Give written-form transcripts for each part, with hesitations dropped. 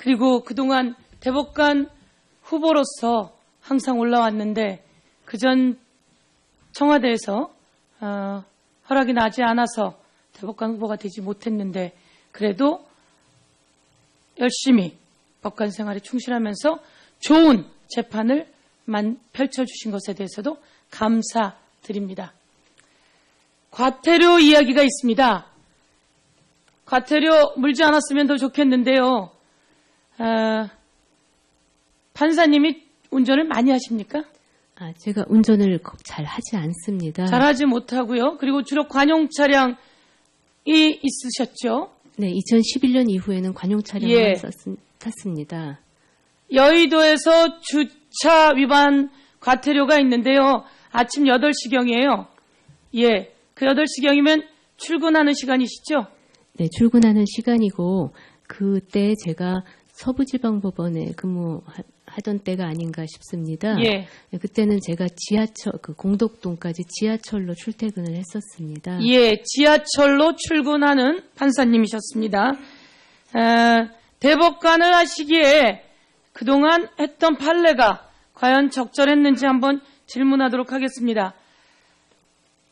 그리고 그동안 대법관 후보로서 항상 올라왔는데 그전 청와대에서 허락이 나지 않아서 대법관 후보가 되지 못했는데 그래도 열심히 법관 생활에 충실하면서 좋은 재판을 펼쳐주신 것에 대해서도 감사드립니다. 과태료 이야기가 있습니다. 과태료 물지 않았으면 더 좋겠는데요. 판사님이 운전을 많이 하십니까? 제가 운전을 잘 하지 않습니다. 잘하지 못하고요. 그리고 주로 관용 차량이 있으셨죠? 네, 2011년 이후에는 관용 차량만 탔습니다. 여의도에서 주차 위반 과태료가 있는데요. 아침 8시경이에요. 예, 그 8시경이면 출근하는 시간이시죠? 네, 출근하는 시간이고 그때 제가 서부지방법원에 근무하던 때가 아닌가 싶습니다. 예. 그때는 제가 공덕동까지 지하철로 출퇴근을 했었습니다. 예, 지하철로 출근하는 판사님이셨습니다. 대법관을 하시기에 그동안 했던 판례가 과연 적절했는지 한번 질문하도록 하겠습니다.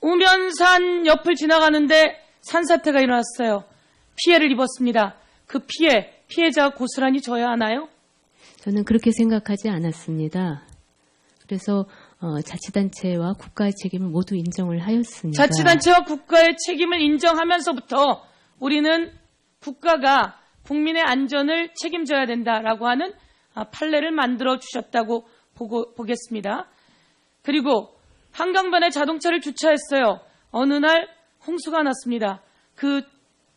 우면산 옆을 지나가는데 산사태가 일어났어요. 피해를 입었습니다. 그 피해자가 고스란히 져야 하나요? 저는 그렇게 생각하지 않았습니다. 그래서 자치단체와 국가의 책임을 모두 인정을 하였습니다. 자치단체와 국가의 책임을 인정하면서부터 우리는 국가가 국민의 안전을 책임져야 된다라고 하는 판례를 만들어 주셨다고 보겠습니다. 그리고 한강변에 자동차를 주차했어요. 어느 날 홍수가 났습니다. 그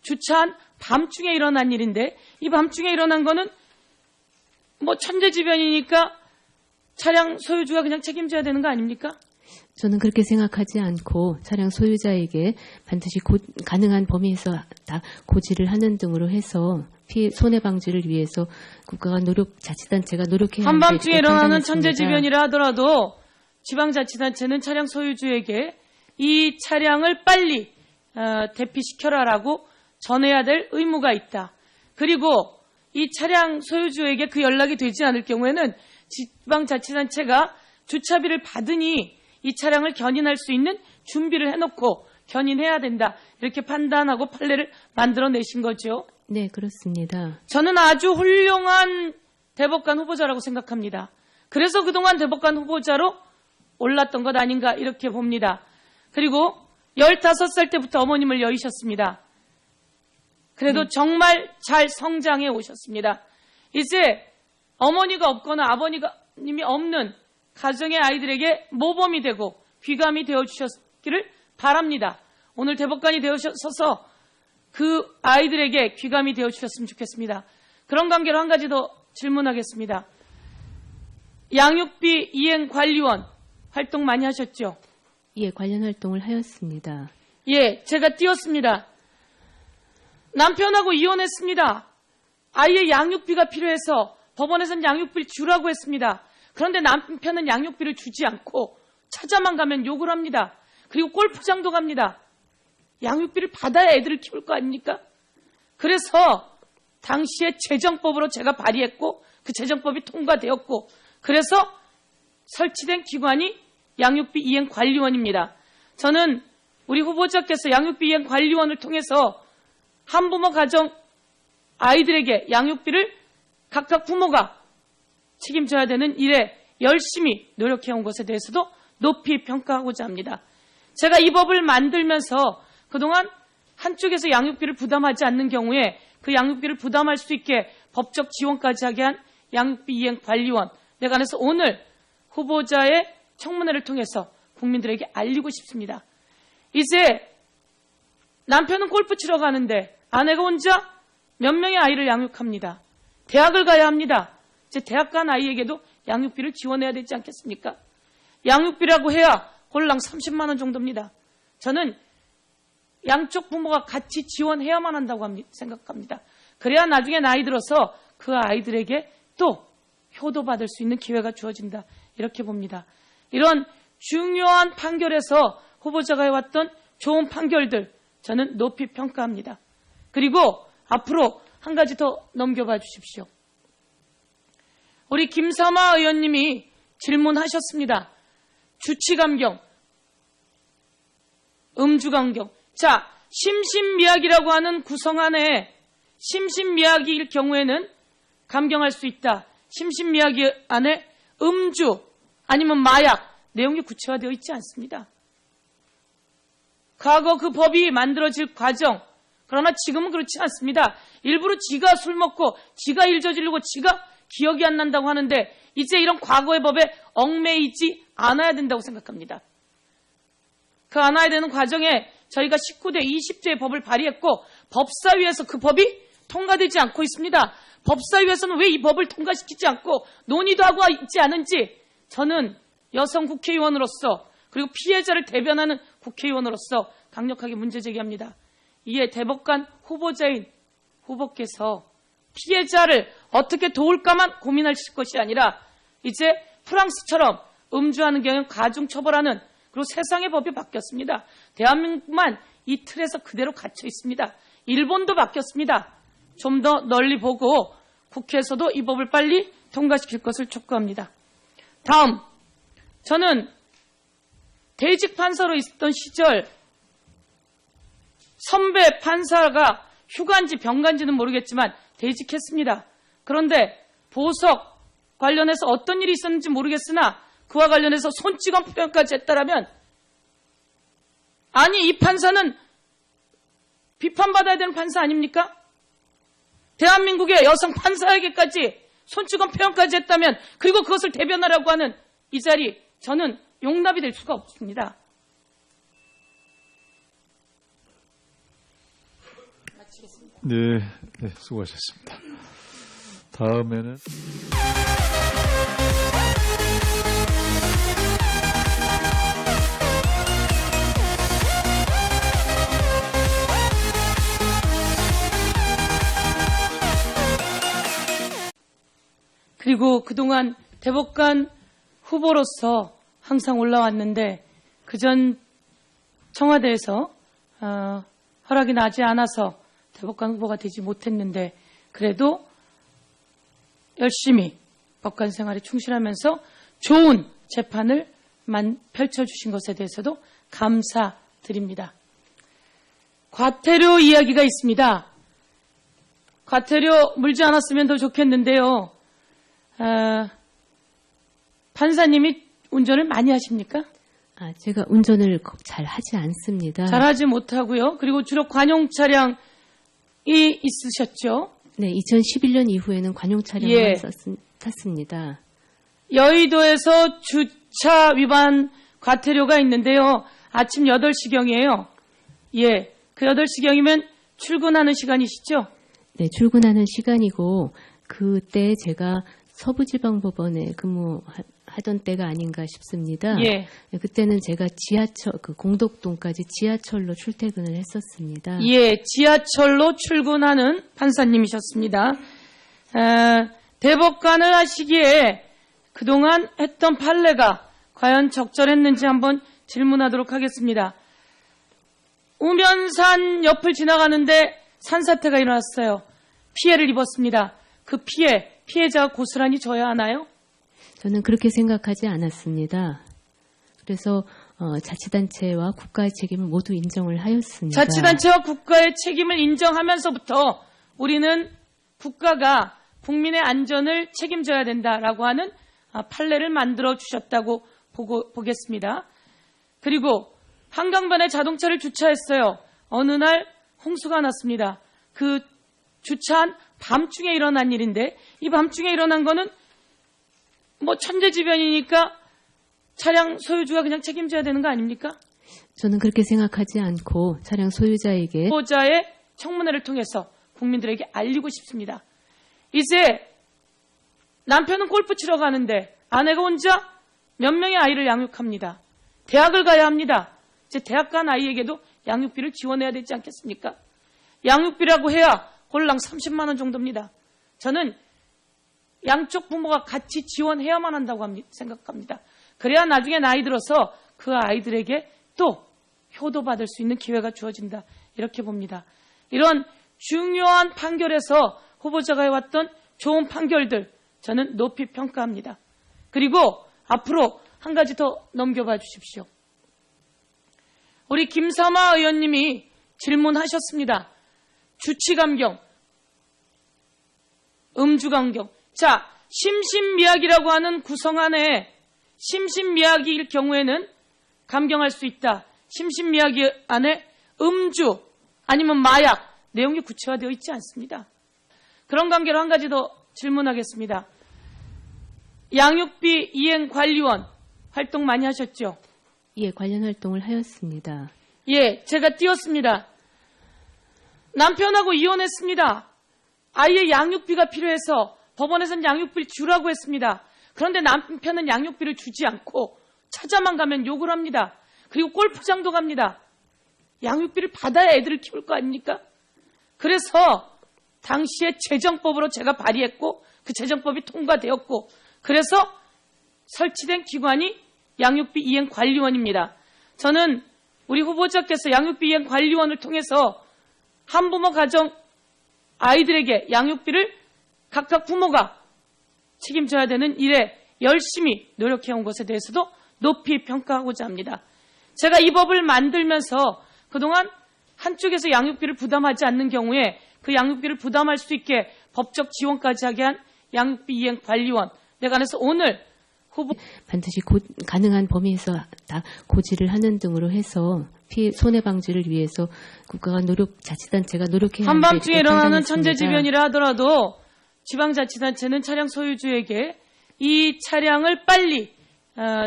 주차한 밤중에 일어난 일인데 이 밤중에 일어난 거는 천재지변이니까 차량 소유주가 그냥 책임져야 되는 거 아닙니까? 저는 그렇게 생각하지 않고 차량 소유자에게 반드시 가능한 범위에서 다 고지를 하는 등으로 해서 손해 방지를 위해서 자치단체가 노력해야 하는데 한밤중에 일어나는 천재지변이라 하더라도 지방자치단체는 차량 소유주에게 이 차량을 빨리 대피시켜라라고 전해야 될 의무가 있다. 그리고 이 차량 소유주에게 그 연락이 되지 않을 경우에는 지방자치단체가 주차비를 받으니 이 차량을 견인할 수 있는 준비를 해놓고 견인해야 된다. 이렇게 판단하고 판례를 만들어내신 거죠. 네, 그렇습니다. 저는 아주 훌륭한 대법관 후보자라고 생각합니다. 그래서 그동안 대법관 후보자로 올랐던 것 아닌가 이렇게 봅니다. 그리고 15살 때부터 어머님을 여의셨습니다. 그래도 정말 잘 성장해 오셨습니다. 이제 어머니가 없거나 아버님이 없는 가정의 아이들에게 모범이 되고 귀감이 되어주셨기를 바랍니다. 오늘 대법관이 되어셔서 그 아이들에게 귀감이 되어주셨으면 좋겠습니다. 그런 관계로 한 가지 더 질문하겠습니다. 양육비 이행관리원 활동 많이 하셨죠? 예, 관련 활동을 하였습니다. 예, 제가 띄웠습니다. 남편하고 이혼했습니다. 아이의 양육비가 필요해서 법원에서는 양육비를 주라고 했습니다. 그런데 남편은 양육비를 주지 않고 찾아만 가면 욕을 합니다. 그리고 골프장도 갑니다. 양육비를 받아야 애들을 키울 거 아닙니까? 그래서 당시에 재정법으로 제가 발의했고 그 재정법이 통과되었고 그래서 설치된 기관이 양육비 이행관리원입니다. 저는 우리 후보자께서 양육비 이행관리원을 통해서 한부모 가정 아이들에게 양육비를 각각 부모가 책임져야 되는 일에 열심히 노력해온 것에 대해서도 높이 평가하고자 합니다. 제가 이 법을 만들면서 그동안 한쪽에서 양육비를 부담하지 않는 경우에 그 양육비를 부담할 수 있게 법적 지원까지 하게 한 양육비 이행관리원 내가 안에서 오늘 후보자의 청문회를 통해서 국민들에게 알리고 싶습니다. 이제 남편은 골프 치러 가는데 아내가 혼자 몇 명의 아이를 양육합니다. 대학을 가야 합니다. 이제 대학 간 아이에게도 양육비를 지원해야 되지 않겠습니까? 양육비라고 해야 홀랑 30만 원 정도입니다. 저는 양쪽 부모가 같이 지원해야만 한다고 생각합니다. 그래야 나중에 나이 들어서 그 아이들에게 또 효도받을 수 있는 기회가 주어진다. 이렇게 봅니다. 이런 중요한 판결에서 후보자가 해왔던 좋은 판결들 저는 높이 평가합니다. 그리고 앞으로 한 가지 더 넘겨봐 주십시오. 우리 김삼아 의원님이 질문하셨습니다. 주치감경, 음주감경. 자, 심신미약이라고 하는 구성안에 심신미약일 경우에는 감경할 수 있다. 심신미약이 안에 음주 아니면 마약 내용이 구체화되어 있지 않습니다. 과거 그 법이 만들어질 과정, 그러나 지금은 그렇지 않습니다. 일부러 지가 술 먹고 지가 일 저지르고 지가 기억이 안 난다고 하는데 이제 이런 과거의 법에 얽매이지 않아야 된다고 생각합니다. 그 안아야 되는 과정에 저희가 19대, 20대의 법을 발의했고 법사위에서 그 법이 통과되지 않고 있습니다. 법사위에서는 왜 이 법을 통과시키지 않고 논의도 하고 있지 않은지 저는 여성 국회의원으로서 그리고 피해자를 대변하는 국회의원으로서 강력하게 문제 제기합니다. 이에 대법관 후보자인 후보께서 피해자를 어떻게 도울까만 고민하실 것이 아니라 이제 프랑스처럼 음주하는 경우는 가중처벌하는 그리고 세상의 법이 바뀌었습니다. 대한민국만 이 틀에서 그대로 갇혀 있습니다. 일본도 바뀌었습니다. 좀 더 널리 보고 국회에서도 이 법을 빨리 통과시킬 것을 촉구합니다. 다음, 저는 대직 판사로 있었던 시절 선배 판사가 휴가인지 병가인지는 모르겠지만 대직했습니다. 그런데 보석 관련해서 어떤 일이 있었는지 모르겠으나 그와 관련해서 손찌검 표현까지 했다라면 아니 이 판사는 비판받아야 되는 판사 아닙니까? 대한민국의 여성 판사에게까지 손찌검 표현까지 했다면 그리고 그것을 대변하라고 하는 이 자리 저는 용납이 될 수가 없습니다. 네, 수고하셨습니다. 다음에는 그리고 그동안 대법관 후보로서 항상 올라왔는데 그전 청와대에서 허락이 나지 않아서 대법관 후보가 되지 못했는데 그래도 열심히 법관 생활에 충실하면서 좋은 재판을 펼쳐주신 것에 대해서도 감사드립니다. 과태료 이야기가 있습니다. 과태료 물지 않았으면 더 좋겠는데요. 판사님이 운전을 많이 하십니까? 제가 운전을 잘 하지 않습니다. 잘하지 못하고요. 그리고 주로 관용 차량이 있으셨죠? 네, 2011년 이후에는 관용 차량만 탔습니다. 여의도에서 주차 위반 과태료가 있는데요. 아침 8시경이에요. 예, 그 8시경이면 출근하는 시간이시죠? 네, 출근하는 시간이고 그때 제가 서부지방법원에 근무하던 때가 아닌가 싶습니다. 예. 그때는 제가 공덕동까지 지하철로 출퇴근을 했었습니다. 예, 지하철로 출근하는 판사님이셨습니다. 대법관을 하시기에 그동안 했던 판례가 과연 적절했는지 한번 질문하도록 하겠습니다. 우면산 옆을 지나가는데 산사태가 일어났어요. 피해를 입었습니다. 그 피해자가 고스란히 져야 하나요? 저는 그렇게 생각하지 않았습니다. 그래서 자치단체와 국가의 책임을 모두 인정을 하였습니다. 자치단체와 국가의 책임을 인정하면서부터 우리는 국가가 국민의 안전을 책임져야 된다라고 하는 판례를 만들어 주셨다고 보겠습니다. 그리고 한강변에 자동차를 주차했어요. 어느 날 홍수가 났습니다. 그 주차한 밤중에 일어난 일인데 이 밤중에 일어난 거는 천재지변이니까 차량 소유주가 그냥 책임져야 되는 거 아닙니까? 저는 그렇게 생각하지 않고 차량 소유자에게 후보자의 청문회를 통해서 국민들에게 알리고 싶습니다. 이제 남편은 골프 치러 가는데 아내가 혼자 몇 명의 아이를 양육합니다. 대학을 가야 합니다. 이제 대학 간 아이에게도 양육비를 지원해야 되지 않겠습니까? 양육비라고 해야 홀랑 30만 원 정도입니다. 저는 양쪽 부모가 같이 지원해야만 한다고 생각합니다. 그래야 나중에 나이 들어서 그 아이들에게 또 효도받을 수 있는 기회가 주어진다. 이렇게 봅니다. 이런 중요한 판결에서 후보자가 해왔던 좋은 판결들 저는 높이 평가합니다. 그리고 앞으로 한 가지 더 넘겨봐 주십시오. 우리 김삼아 의원님이 질문하셨습니다. 주치감경, 음주감경. 자, 심신미약이라고 하는 구성안에 심신미약일 경우에는 감경할 수 있다. 심신미약이 안에 음주 아니면 마약 내용이 구체화되어 있지 않습니다. 그런 관계로 한 가지 더 질문하겠습니다. 양육비 이행관리원 활동 많이 하셨죠? 예, 관련 활동을 하였습니다. 예, 제가 띄웠습니다. 남편하고 이혼했습니다. 아이의 양육비가 필요해서 법원에서는 양육비를 주라고 했습니다. 그런데 남편은 양육비를 주지 않고 찾아만 가면 욕을 합니다. 그리고 골프장도 갑니다. 양육비를 받아야 애들을 키울 거 아닙니까? 그래서 당시에 재정법으로 제가 발의했고 그 재정법이 통과되었고 그래서 설치된 기관이 양육비 이행관리원입니다. 저는 우리 후보자께서 양육비 이행관리원을 통해서 한부모 가정 아이들에게 양육비를 각각 부모가 책임져야 되는 일에 열심히 노력해온 것에 대해서도 높이 평가하고자 합니다. 제가 이 법을 만들면서 그동안 한쪽에서 양육비를 부담하지 않는 경우에 그 양육비를 부담할 수 있게 법적 지원까지 하게 한 양육비 이행관리원 내관에서 오늘 후보 반드시 가능한 범위에서 다 고지를 하는 등으로 해서 손해 방지를 위해서 국가가 자치단체가 노력해야 하는데 한밤중에 일어나는 판단했습니다. 천재지변이라 하더라도 지방자치단체는 차량 소유주에게 이 차량을 빨리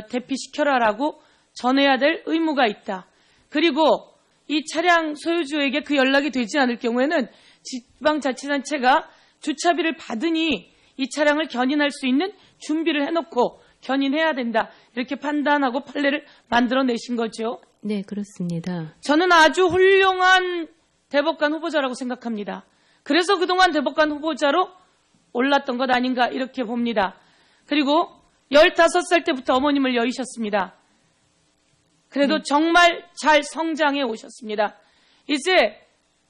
대피시켜라라고 전해야 될 의무가 있다. 그리고 이 차량 소유주에게 그 연락이 되지 않을 경우에는 지방자치단체가 주차비를 받으니 이 차량을 견인할 수 있는 준비를 해놓고 견인해야 된다. 이렇게 판단하고 판례를 만들어내신 거죠. 네, 그렇습니다. 저는 아주 훌륭한 대법관 후보자라고 생각합니다. 그래서 그동안 대법관 후보자로 올랐던 것 아닌가 이렇게 봅니다. 그리고 15살 때부터 어머님을 여의셨습니다. 그래도 정말 잘 성장해 오셨습니다. 이제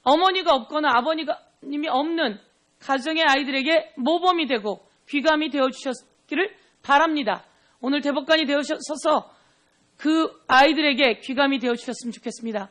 어머니가 없거나 아버님이 없는 가정의 아이들에게 모범이 되고 귀감이 되어주셨기를 바랍니다. 오늘 대법관이 되어셔서 그 아이들에게 귀감이 되어주셨으면 좋겠습니다.